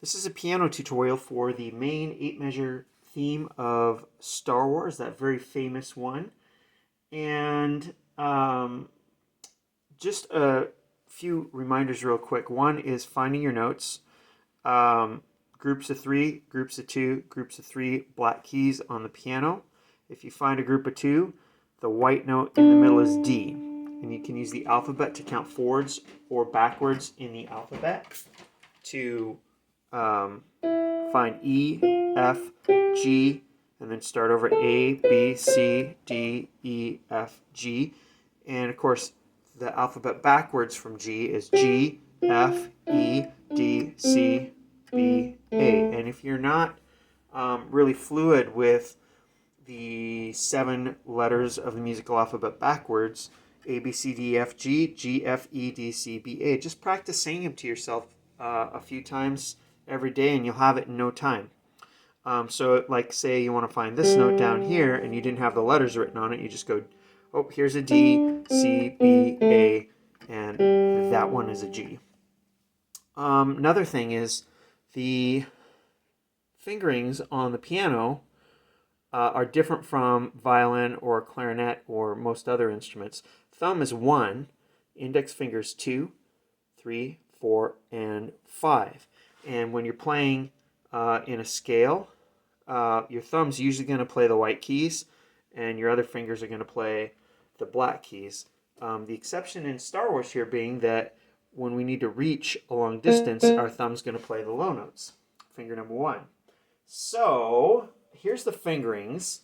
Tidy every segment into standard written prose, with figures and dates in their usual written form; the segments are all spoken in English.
This is a piano tutorial for the main 8-measure theme of Star Wars, that very famous one. And just a few reminders real quick. One is finding your notes. Groups of 3, groups of 2, groups of 3 black keys on the piano. If you find a group of 2, the white note in the middle is D. And you can use the alphabet to count forwards or backwards in the alphabet to find E, F, G, and then start over A, B, C, D, E, F, G. And of course, the alphabet backwards from G is G, F, E, D, C, B, A. And if you're not really fluid with the 7 letters of the musical alphabet backwards, A, B, C, D, E, F, G, G, F, E, D, C, B, A, just practice saying them to yourself a few times every day and you'll have it in no time. So like say you want to find this note down here and you didn't have the letters written on it, you just go, oh, here's a D, C, B, A, and that one is a G. Another thing is the fingerings on the piano are different from violin or clarinet or most other instruments. Thumb is 1, index fingers 2, 3, 4, and 5. And when you're playing in a scale, your thumb's usually going to play the white keys and your other fingers are going to play the black keys. The exception in Star Wars here being that when we need to reach a long distance, our thumb's going to play the low notes, finger number 1. So here's the fingerings.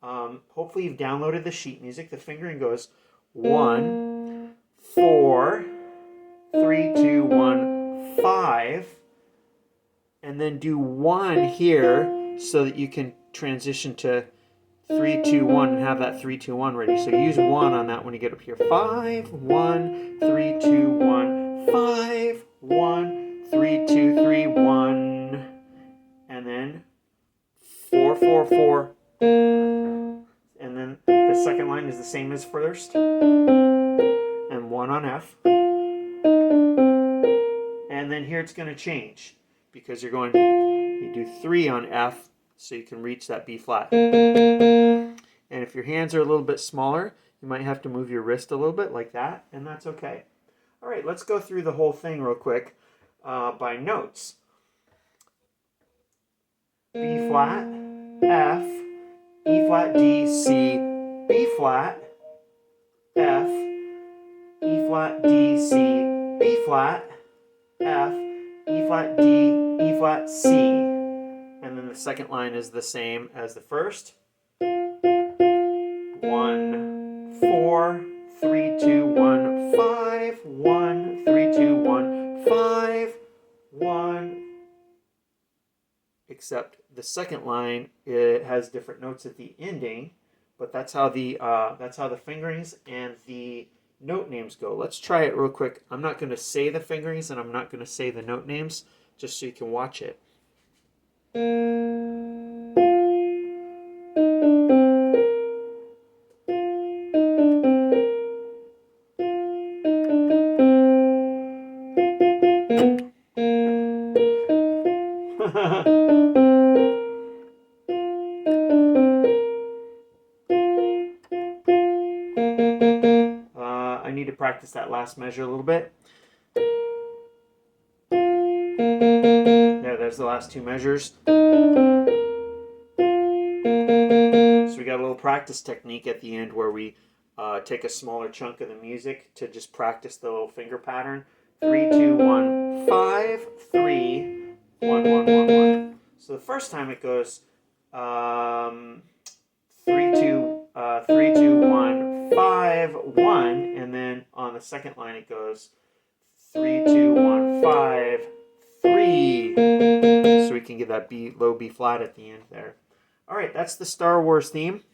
Hopefully you've downloaded the sheet music. The fingering goes 1, 4, 3, 2, 1, 5, and then do 1 here so that you can transition to 3, 2, 1 and have that 3, 2, 1 ready. So use 1 on that when you get up here. 5, 1, 3, 2, 1, 5, 1, 3, 2, 3, 1, and then 4, 4, 4. And then the second line is the same as first. And 1 on F. And then here it's going to change because you're going to you do 3 on F so you can reach that B flat. And if your hands are a little bit smaller, you might have to move your wrist a little bit like that, and that's okay. All right, let's go through the whole thing real quick by notes. B flat, F, E flat, D, C, B flat, F, E flat, D, C, B flat, F, E flat, D, E flat, C. And then the second line is the same as the first. 1, 4, 3, 2, 1, 5, 1, 3, 2, 1, 5, 1. Except the second line, it has different notes at the ending, but that's how the fingerings and the note names go. Let's try it real quick. I'm not going to say the fingerings and I'm not going to say the note names, just so you can watch it. I need to practice that last measure a little bit. There's the last 2 measures. So we got a little practice technique at the end where we take a smaller chunk of the music to just practice the little finger pattern. 3, 2, 1, 5, 3, 1, 1, 1, 1. So the first time it goes 3, 2, 1, 5, 1, and then on the second line it goes 3, 2, 1, 5, 3. So we can get that low B flat at the end there. All right, that's the Star Wars theme.